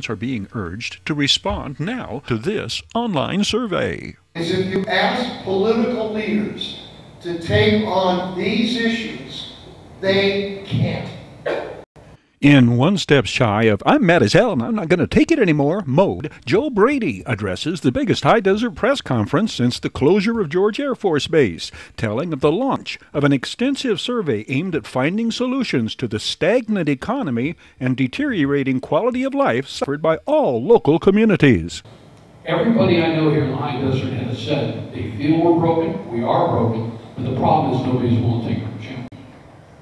respondents are being urged to respond now to this online survey. Is if you ask political leaders to take on these issues, they can't. In one step shy of "I'm mad as hell and I'm not going to take it anymore" mode, Joe Brady addresses the biggest high-desert press conference since the closure of George Air Force Base, telling of the launch of an extensive survey aimed at finding solutions to the stagnant economy and deteriorating quality of life suffered by all local communities. Everybody I know here in the high desert has said they feel we're broken, we are broken, but the problem is nobody's willing to take on the challenge.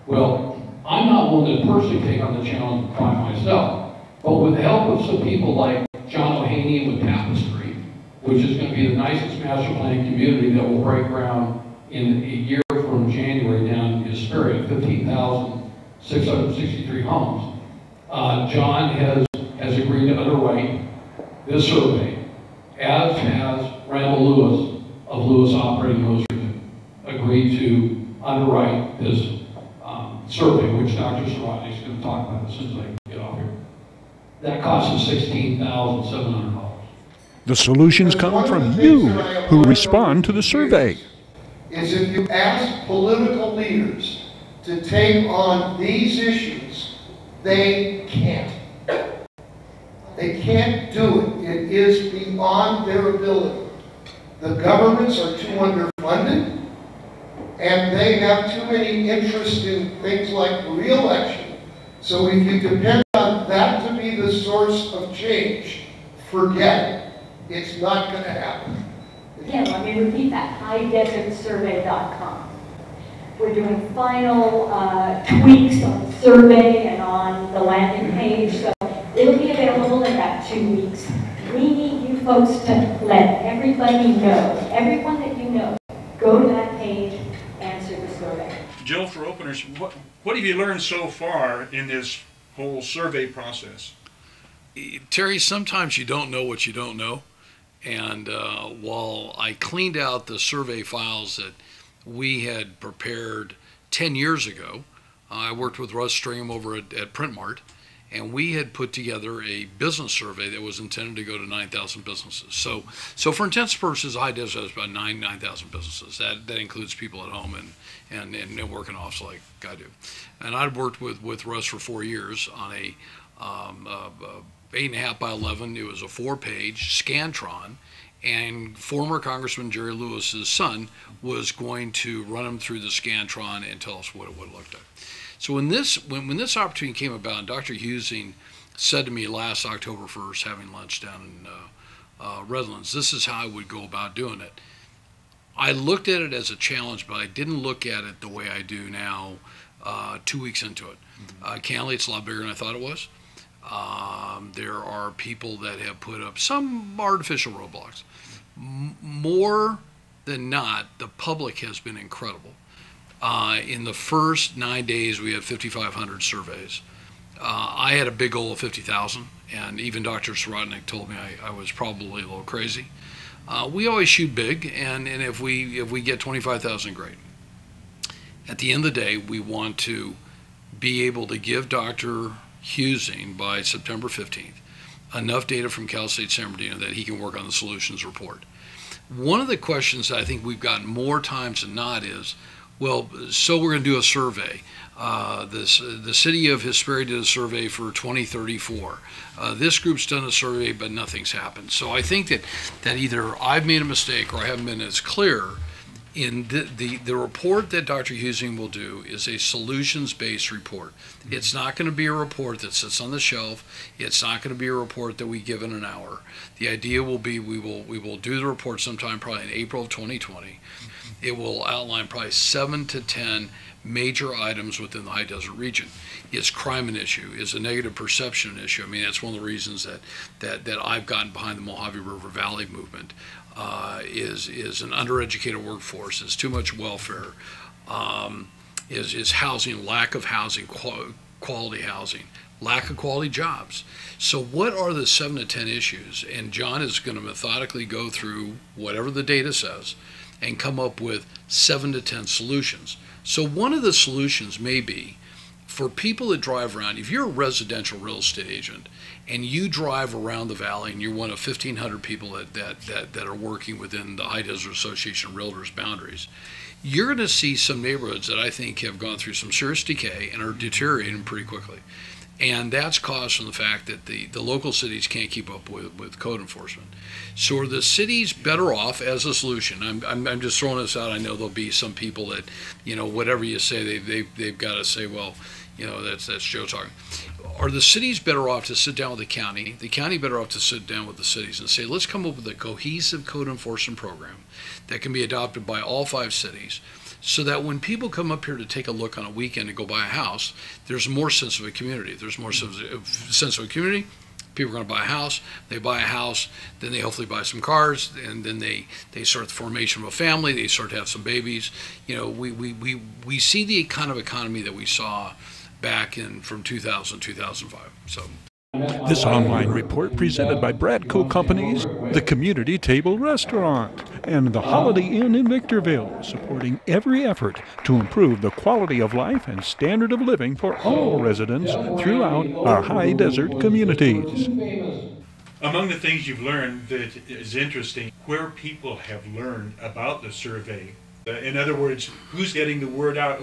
Well, I'm not willing to personally take on the challenge by myself, but with the help of some people like John O'Haney with Tapestry, which is going to be the nicest master plan community that will break ground in a year from January down in Hesperia, 15,663 homes. John has agreed to underwrite this survey, as has Randall Lewis of Lewis Operating Illustrated agreed to underwrite this survey, which Dr. Sarotny is going to talk about as soon as I get off here. That cost us $16,700. The solutions come from you who respond to the survey. Is if you ask political leaders to take on these issues, they can't. They can't do it. It is beyond their ability. The governments are too underfunded, and they have too many interests in things like re-election. So if you depend on that to be the source of change, forget it. It's not going to happen. Again, let me repeat that, highdesertsurvey.com. We're doing final tweaks on the survey and on the landing page, so it'll be available in about 2 weeks. We need you folks to let everybody know, everyone that you know, go to that page, answer the survey. Jill, for openers, what have you learned so far in this whole survey process? Terry, sometimes you don't know what you don't know. And while I cleaned out the survey files that we had prepared 10 years ago, I worked with Russ Stream over at Printmart, and we had put together a business survey that was intended to go to 9,000 businesses. So for intents purposes, High Desert has about 9,000 businesses. That includes people at home and working office like I do. And I'd worked with Russ for 4 years on a 8.5 by 11. It was a 4-page Scantron, and former Congressman Jerry Lewis's son was going to run him through the Scantron and tell us what it would look like. So when this opportunity came about, Dr. Husing said to me last October 1st, having lunch down in Redlands, this is how I would go about doing it. I looked at it as a challenge, but I didn't look at it the way I do now 2 weeks into it. Candidly, it's a lot bigger than I thought it was. There are people that have put up some artificial roadblocks. More than not, the public has been incredible. In the first 9 days, we had 5,500 surveys. I had a big goal of 50,000, and even Dr. Sarotny told me I was probably a little crazy. We always shoot big, and if we get 25,000, great. At the end of the day, we want to be able to give Dr. Husing by September 15th enough data from Cal State San Bernardino that he can work on the solutions report. One of the questions that I think we've gotten more times than not is, well, so we're going to do a survey. The city of Hesperia did a survey for 2034. This group's done a survey, but nothing's happened. So I think that either I've made a mistake or I haven't been as clear. In the report that Dr. Husing will do is a solutions-based report. It's not going to be a report that sits on the shelf. It's not going to be a report that we give in an hour. The idea will be we will do the report sometime probably in April of 2020. It will outline probably 7 to 10 major items within the high desert region. Is crime an issue? Is a negative perception an issue? I mean, that's one of the reasons that I've gotten behind the Mojave River Valley movement. Is an undereducated workforce, is too much welfare, is housing, lack of housing, quality housing, lack of quality jobs. So what are the 7 to 10 issues? And John is going to methodically go through whatever the data says and come up with 7 to 10 solutions. So one of the solutions may be for people that drive around, if you're a residential real estate agent and you drive around the valley and you're one of 1,500 people that are working within the High Desert Association of Realtors boundaries, you're going to see some neighborhoods that I think have gone through some serious decay and are deteriorating pretty quickly. And that's caused from the fact that the local cities can't keep up with code enforcement. So are the cities better off as a solution? I'm just throwing this out. I know there'll be some people that, whatever you say, they've got to say, well, that's Joe talking. Are the cities better off to sit down with the county better off to sit down with the cities and say, let's come up with a cohesive code enforcement program that can be adopted by all 5 cities, so that when people come up here to take a look on a weekend and go buy a house, there's more sense of a community. There's more sense of a community. People are going to buy a house. They buy a house, then they hopefully buy some cars, and then they start the formation of a family. They start to have some babies. We see the kind of economy that we saw back from 2000 2005. So. This online report presented by Bradco Companies, the Community Table Restaurant, and the Holiday Inn in Victorville, supporting every effort to improve the quality of life and standard of living for all residents throughout our high desert communities. Among the things you've learned that is interesting, where people have learned about the survey. In other words, who's getting the word out?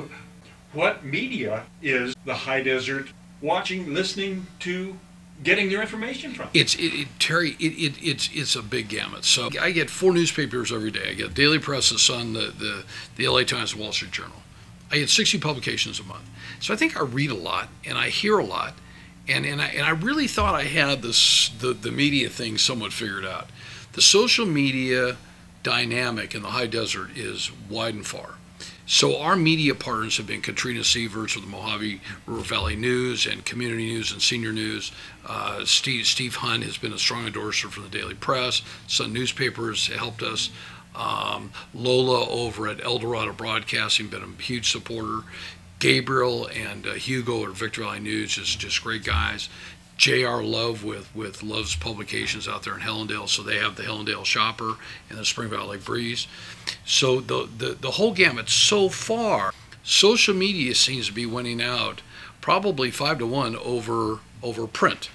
What media is the high desert watching, listening to, getting their information from? Terry, it's a big gamut. So I get 4 newspapers every day. I get Daily Press, The Sun, the LA Times, the Wall Street Journal. I get 60 publications a month. So I think I read a lot and I hear a lot. And I really thought I had the media thing somewhat figured out. The social media dynamic in the high desert is wide and far. So our media partners have been Katrina Sieverts with the Mojave River Valley News and Community News and Senior News. Steve Hunt has been a strong endorser for the Daily Press. Sun Newspapers helped us. Lola over at El Dorado Broadcasting been a huge supporter. Gabriel and Hugo at Victor Valley News is just great guys. J.R. Love with Love's Publications out there in Hellendale, so they have the Hellendale Shopper and the Spring Valley Breeze. So the whole gamut. So far, social media seems to be winning out probably 5-1 over print.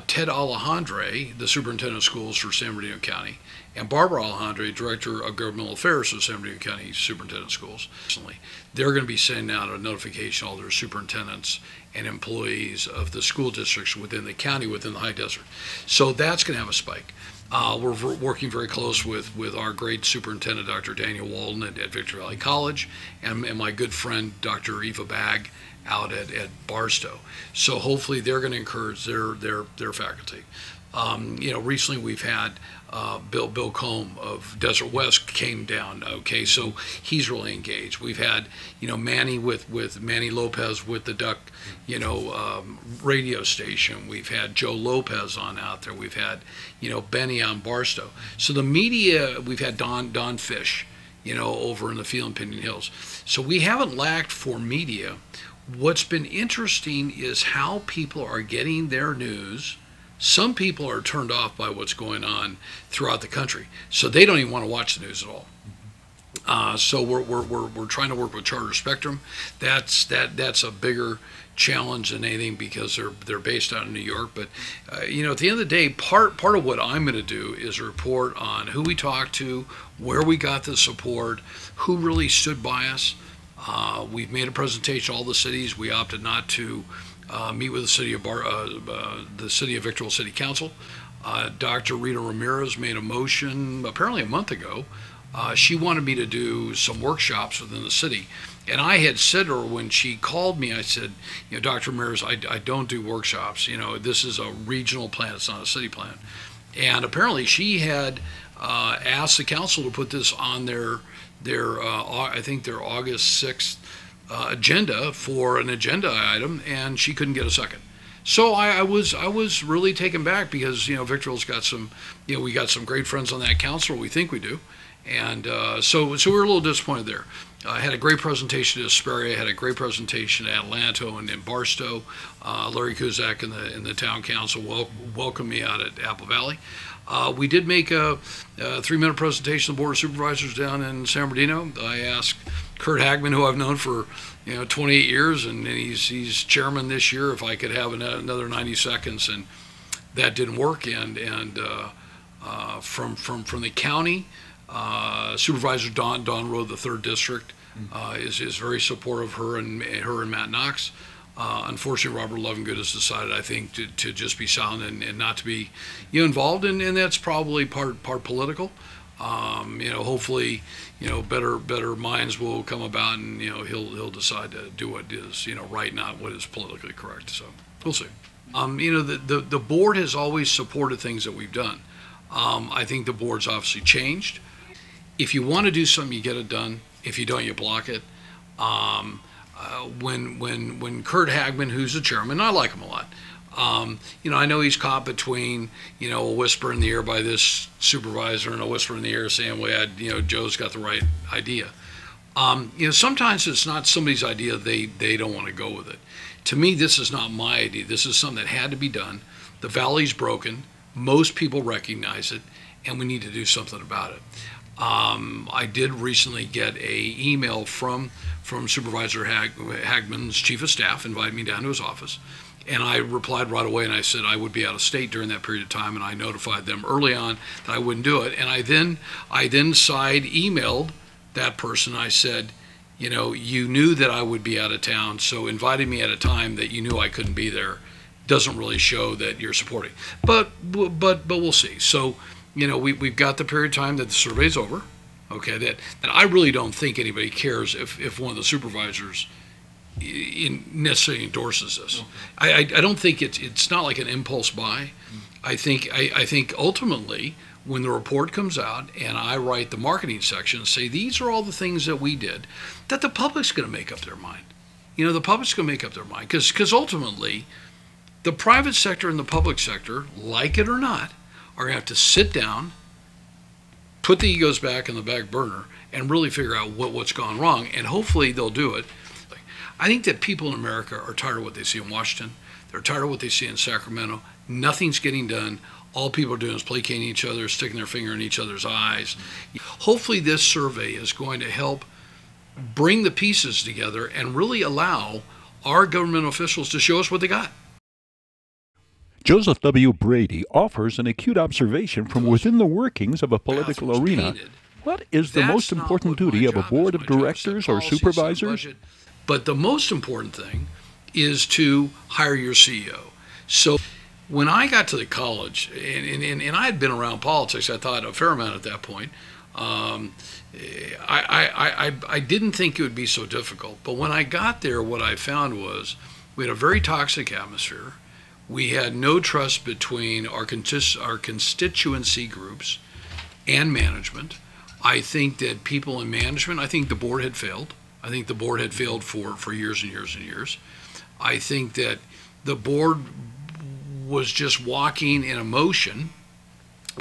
Ted Alejandre, the superintendent of schools for San Bernardino County, and Barbara Alejandre, director of governmental affairs for San Bernardino County superintendent of schools, they're going to be sending out a notification to all their superintendents and employees of the school districts within the county, within the high desert. So that's going to have a spike. We're working very close with our great superintendent, Dr. Daniel Walden at Victor Valley College, and my good friend, Dr. Eva Bagg, out at Barstow. So hopefully they're going to encourage their faculty. Recently we've had Bill Combe of Desert West came down. Okay, so he's really engaged. We've had Manny with Manny Lopez with the Duck radio station. We've had Joe Lopez on out there. We've had Benny on Barstow. So the media, we've had Don Fish over in the field in Pinyon Hills. So we haven't lacked for media. What's been interesting is how people are getting their news. Some people are turned off by what's going on throughout the country, so they don't even want to watch the news at all. So we're trying to work with Charter Spectrum. That's a bigger challenge than anything because they're based out in New York. But at the end of the day, part of what I'm going to do is report on who we talked to, where we got the support, who really stood by us. We've made a presentation to all the cities. We opted not to meet with the city of Victorville City Council. Dr. Rita Ramirez made a motion apparently a month ago. She wanted me to do some workshops within the city. And I had said to her when she called me, I said, Dr. Ramirez, I don't do workshops. This is a regional plan. It's not a city plan. And apparently she had asked the council to put this on their I think their August 6th agenda for an agenda item, and she couldn't get a second. So I was really taken back because Victorville's got some we got some great friends on that council. We think we do, And so we were a little disappointed there. I had a great presentation at Hesperia. I had a great presentation at Atlanto and in Barstow. Larry Kuzak and the town council welcomed me out at Apple Valley. We did make a 3-minute presentation to the Board of Supervisors down in San Bernardino. I asked Kurt Hagman, who I've known for 28 years, and he's chairman this year, if I could have another 90 seconds, and that didn't work. And from the county, Supervisor Don Rowe, the 3rd District, is very supportive of her and Matt Knox. Unfortunately, Robert Lovingood has decided, I think, to just be silent and not to be involved, and that's probably part political. Hopefully, better minds will come about, and he'll decide to do what is right, not what is politically correct. So we'll see. The board has always supported things that we've done. I think the board's obviously changed. If you want to do something, you get it done. If you don't, you block it. When Kurt Hagman, who's the chairman, I like him a lot. I know he's caught between, a whisper in the ear by this supervisor and a whisper in the ear saying, well, Joe's got the right idea. Sometimes it's not somebody's idea, they don't want to go with it. To me, this is not my idea. This is something that had to be done. The valley's broken. Most people recognize it, and we need to do something about it. I did recently get a email from Supervisor Hagman's chief of staff, invited me down to his office, and I replied right away, and I said I would be out of state during that period of time, and I notified them early on that I wouldn't do it. And I then side emailed that person. I said, you knew that I would be out of town, so inviting me at a time that you knew I couldn't be there doesn't really show that you're supporting. But we'll see. So we've got the period of time that the survey's over. Okay, that I really don't think anybody cares if one of the supervisors necessarily endorses this. I don't think it's not like an impulse buy. I think ultimately when the report comes out and I write the marketing section and say these are all the things that we did, that the public's going to make up their mind. The public's going to make up their mind because ultimately the private sector and the public sector, like it or not, are going to have to sit down, put the egos back in the back burner, and really figure out what's gone wrong, and hopefully they'll do it. I think that people in America are tired of what they see in Washington. They're tired of what they see in Sacramento. Nothing's getting done. All people are doing is placating each other, sticking their finger in each other's eyes. Hopefully this survey is going to help bring the pieces together and really allow our government officials to show us what they got. Joseph W. Brady offers an acute observation from within the workings of a political arena. What is the most important duty of a board of directors or supervisors? But the most important thing is to hire your CEO. So when I got to the college, and I had been around politics, I thought a fair amount at that point, I didn't think it would be so difficult. But when I got there, what I found was we had a very toxic atmosphere. We had no trust between our constituency groups and management. I think that people in management, I think the board had failed. I think the board had failed for years and years and years. I think that the board was just walking in emotion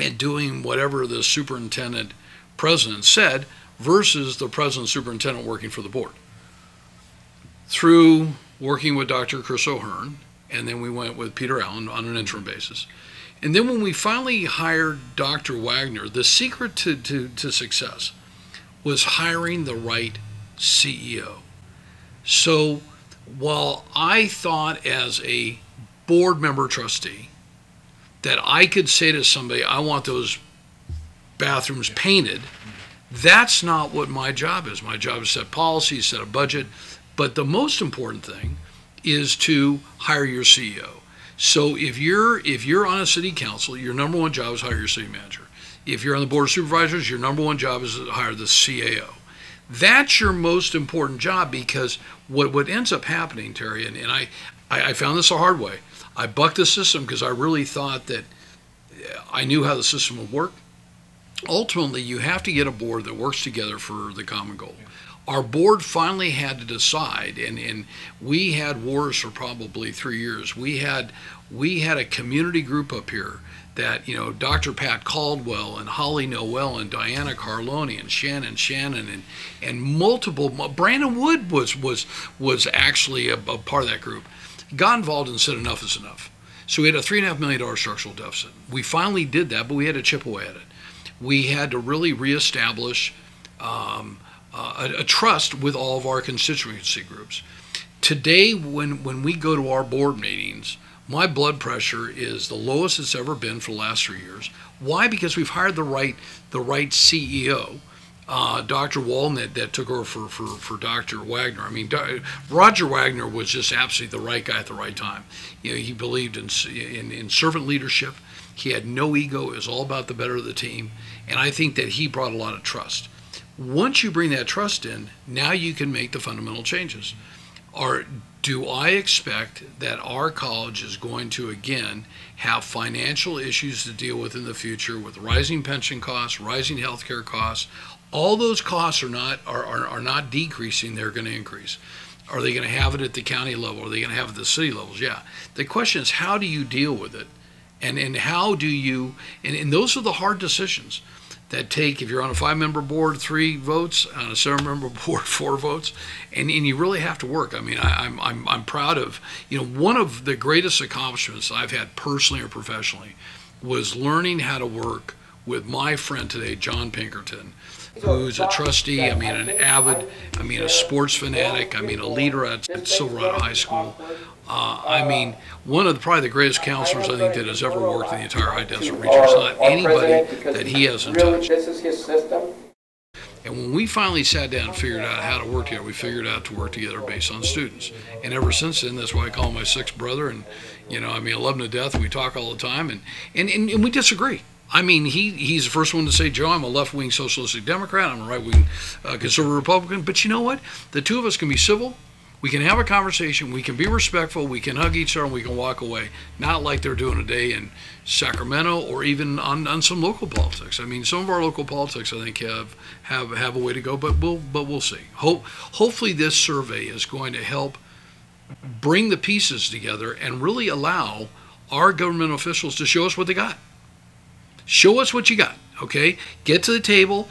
and doing whatever the superintendent president said versus the president superintendent working for the board. Through working with Dr. Chris O'Hearn, and then we went with Peter Allen on an interim basis. And then when we finally hired Dr. Wagner, the secret to success was hiring the right CEO. So while I thought as a board member trustee that I could say to somebody, I want those bathrooms painted, that's not what my job is. My job is to set policy, set a budget. But the most important thing is to hire your CEO. So if you're on a city council, your number one job is hire your city manager. If you're on the board of supervisors, your number one job is to hire the CAO. That's your most important job, because what ends up happening, Terry, and I found this the hard way. I bucked the system because I really thought that I knew how the system would work. Ultimately, you have to get a board that works together for the common goal. our board finally had to decide, and we had wars for probably 3 years. We had a community group up here that, Dr. Pat Caldwell and Holly Noel and Diana Carloni and Shannon and multiple. Brandon Wood was actually a part of that group. Got involved and said enough is enough. So we had a $3.5 million structural deficit. We finally did that, but we had to chip away at it. We had to really reestablish a trust with all of our constituency groups. Today, when we go to our board meetings, my blood pressure is the lowest it's ever been for the last 3 years. Why? Because we've hired the right CEO, Dr. Walden, that took over for Dr. Wagner. I mean, Roger Wagner was just absolutely the right guy at the right time. He believed in servant leadership. He had no ego. It was all about the better of the team. And I think that he brought a lot of trust. Once you bring that trust in, now you can make the fundamental changes. Do I expect that our college is going to, again, have financial issues to deal with in the future with rising pension costs, rising healthcare costs? All those costs are not decreasing, they're going to increase. Are they going to have it at the county level? Are they going to have it at the city levels? Yeah. The question is, how do you deal with it? And how do you, and those are the hard decisions that take, if you're on a 5-member board, 3 votes, on a 7-member board, 4 votes, and you really have to work. I mean, I'm proud of, one of the greatest accomplishments I've had personally or professionally was learning how to work with my friend today, John Pinkerton, who's a trustee, an avid, a sports fanatic, a leader at Silverado High School. One of probably the greatest counselors I think that has ever worked in the entire high desert region. There's not anybody that he hasn't touched. This is his system. And when we finally sat down and figured out how to work together, we figured out to work together based on students. And ever since then, that's why I call him my 6th brother. And, I love him to death. We talk all the time. And we disagree. He's the first one to say, Joe, I'm a left-wing socialistic Democrat. I'm a right-wing conservative Republican. But you know what? The two of us can be civil. We can have a conversation. We can be respectful. We can hug each other and we can walk away. Not like they're doing today in Sacramento or even on some local politics. Some of our local politics, I think, have a way to go, but we'll see. Hopefully this survey is going to help bring the pieces together and really allow our government officials to show us what they got. Show us what you got, okay? Get to the table.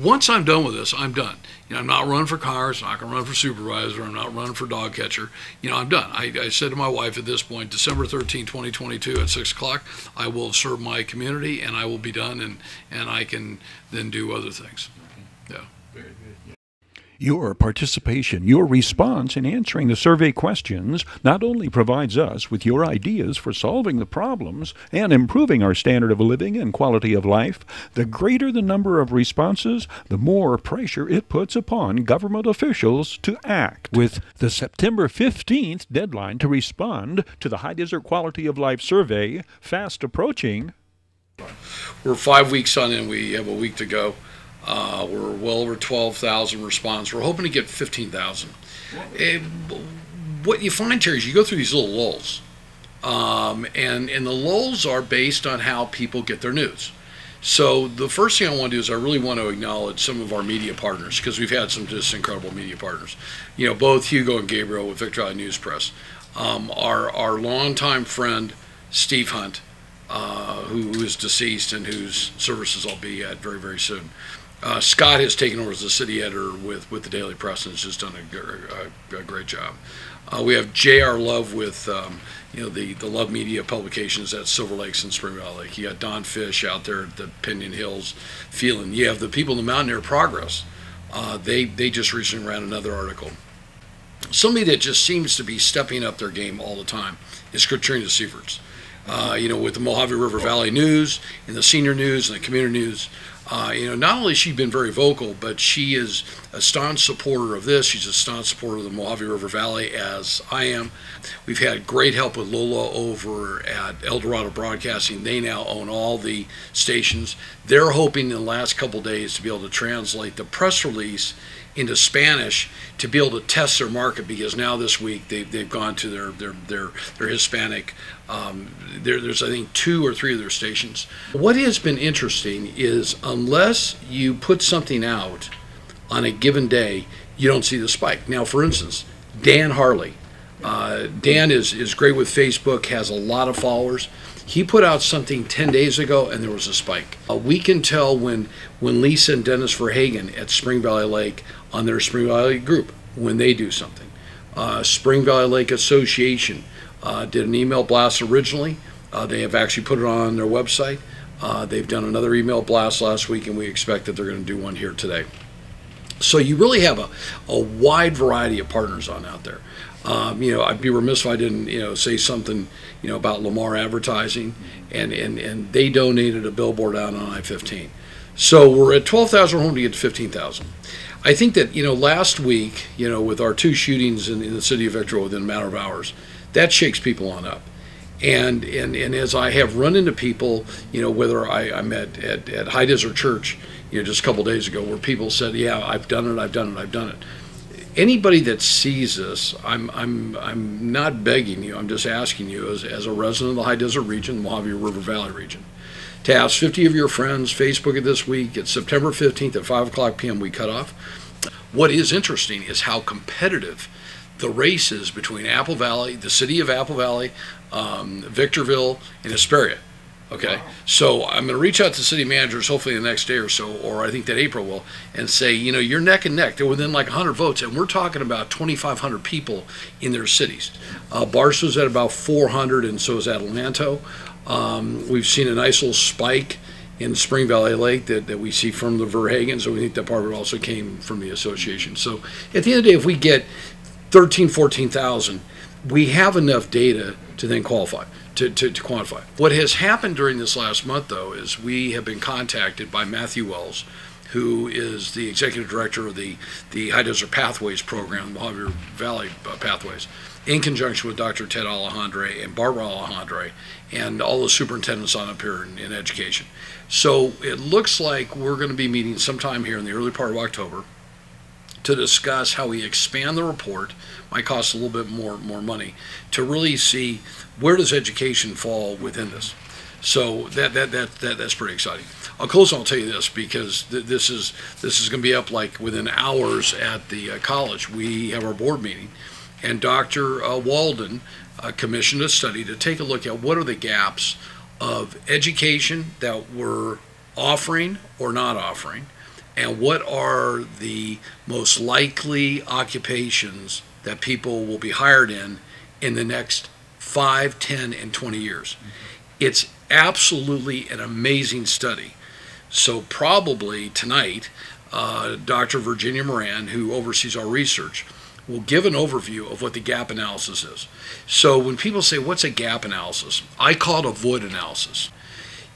Once I'm done with this, I'm done. I'm not running for Congress. I'm not going to run for supervisor. I'm not running for dog catcher. I'm done. I said to my wife at this point, December 13, 2022 at 6 o'clock, I will serve my community and I will be done and I can then do other things. Yeah. Very good. Your participation, your response in answering the survey questions not only provides us with your ideas for solving the problems and improving our standard of living and quality of life, the greater the number of responses, the more pressure it puts upon government officials to act. With the September 15th deadline to respond to the High Desert Quality of Life Survey fast approaching, we're 5 weeks on and we have a week to go. We're well over 12,000 responses. We're hoping to get 15,000. What you find, Terry, is you go through these little lulls. And the lulls are based on how people get their news. So the first thing I want to do is I really want to acknowledge some of our media partners, because we've had some just incredible media partners. Both Hugo and Gabriel with Victor Valley News Press. Our longtime friend, Steve Hunt, who is deceased and whose services I'll be at very, very soon. Scott has taken over as the city editor with the Daily Press and has just done a great job. We have J.R. Love with the Love Media publications at Silver Lakes and Spring Valley Lake. You got Don Fish out there at the Pinion Hills feeling. You have the people in the Mountaineer Progress. They just recently ran another article. Somebody that just seems to be stepping up their game all the time is Katrina Sieverts. With the Mojave River Valley News and the senior news and the community news. Not only has she been very vocal, but she is a staunch supporter of this. She's a staunch supporter of the Mojave River Valley, as I am. We've had great help with Lola over at El Dorado Broadcasting. They now own all the stations. They're hoping in the last couple days to be able to translate the press release into Spanish to be able to test their market, because now this week they've gone to their Hispanic. There's I think 2 or 3 of their stations. What has been interesting is unless you put something out on a given day, you don't see the spike. Now, for instance, Dan Harley. Dan is great with Facebook, has a lot of followers. He put out something 10 days ago, and there was a spike. We can tell when Lisa and Dennis Verhagen at Spring Valley Lake on their Spring Valley group, when they do something. Spring Valley Lake Association did an email blast originally. They have actually put it on their website. They've done another email blast last week, and we expect that they're going to do one here today. So you really have a wide variety of partners on out there. I'd be remiss if I didn't, say something, about Lamar Advertising, and they donated a billboard out on I-15. So we're at 12,000, we're home to get to 15,000. I think that, last week, with our 2 shootings in the city of Victorville within a matter of hours, that shakes people on up. And as I have run into people, whether I'm at High Desert Church, just a couple days ago, where people said, "Yeah, I've done it." Anybody that sees this, I'm not begging you. I'm just asking you, as a resident of the High Desert region, the Mojave River Valley region, to ask 50 of your friends. Facebook it this week. It's September 15th at 5 p.m. we cut off. What is interesting is how competitive the race is between Apple Valley, the city of Apple Valley, Victorville, and Hesperia. Okay, so I'm going to reach out to city managers hopefully the next day or so, or I think that April will, and say, you're neck and neck. They're within like 100 votes, and we're talking about 2,500 people in their cities. Barstow's at about 400, and so is Adelanto. We've seen a nice little spike in Spring Valley Lake that we see from the Verhagen, so we think that part of it also came from the association. So at the end of the day, if we get 13, 14,000, we have enough data to then qualify. To quantify. What has happened during this last month, though, is we have been contacted by Matthew Wells, who is the executive director of the High Desert Pathways program, the Mojave Valley Pathways, in conjunction with Dr. Ted Alejandre and Barbara Alejandre and all the superintendents on up here in education. So it looks like we're going to be meeting sometime here in the early part of October to discuss how we expand the report. Might cost a little bit more money to really see where does education fall within this. So that's pretty exciting. I'll close and I'll tell you this, because this is going to be up like within hours at the college. We have our board meeting, and Dr. Walden commissioned a study to take a look at what are the gaps of education that we're offering or not offering, and what are the most likely occupations that people will be hired in the next 5, 10, and 20 years. It's absolutely an amazing study. So probably tonight, Dr. Virginia Moran, who oversees our research, will give an overview of what the gap analysis is. So when people say, what's a gap analysis? I call it a void analysis.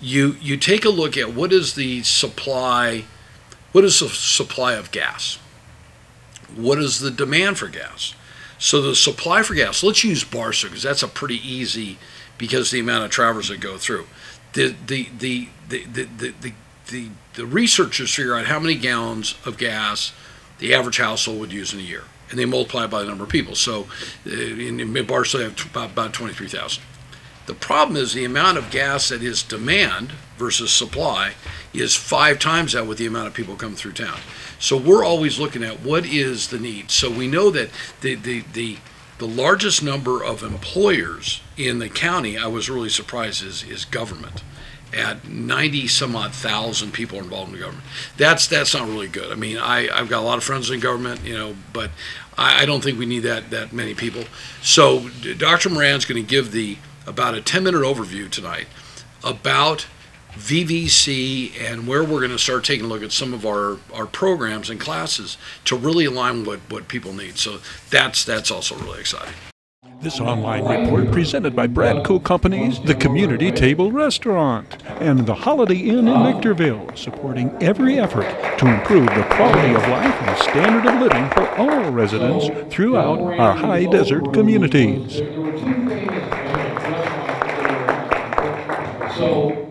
You take a look at what is the supply of gas? What is the demand for gas? So the supply for gas, let's use Barstow, because that's a pretty easy, because the amount of travelers that go through. The researchers figure out how many gallons of gas the average household would use in a year, and they multiply it by the number of people. So in Barstow, they have about 23,000. The problem is the amount of gas that is demand versus supply is 5 times that with the amount of people coming through town. So we're always looking at what is the need. So we know that the largest number of employers in the county, I was really surprised, is government. At 90 some odd thousand people are involved in the government. That's not really good. I mean, I've got a lot of friends in government, but I don't think we need that many people. So Dr. Moran's going to give about a 10-minute overview tonight about VVC and where we're going to start taking a look at some of our programs and classes to really align what people need. So that's also really exciting. This online report presented by Bradco Companies, the Community Table Restaurant, and the Holiday Inn in Victorville, supporting every effort to improve the quality of life and standard of living for all residents throughout our high desert communities. So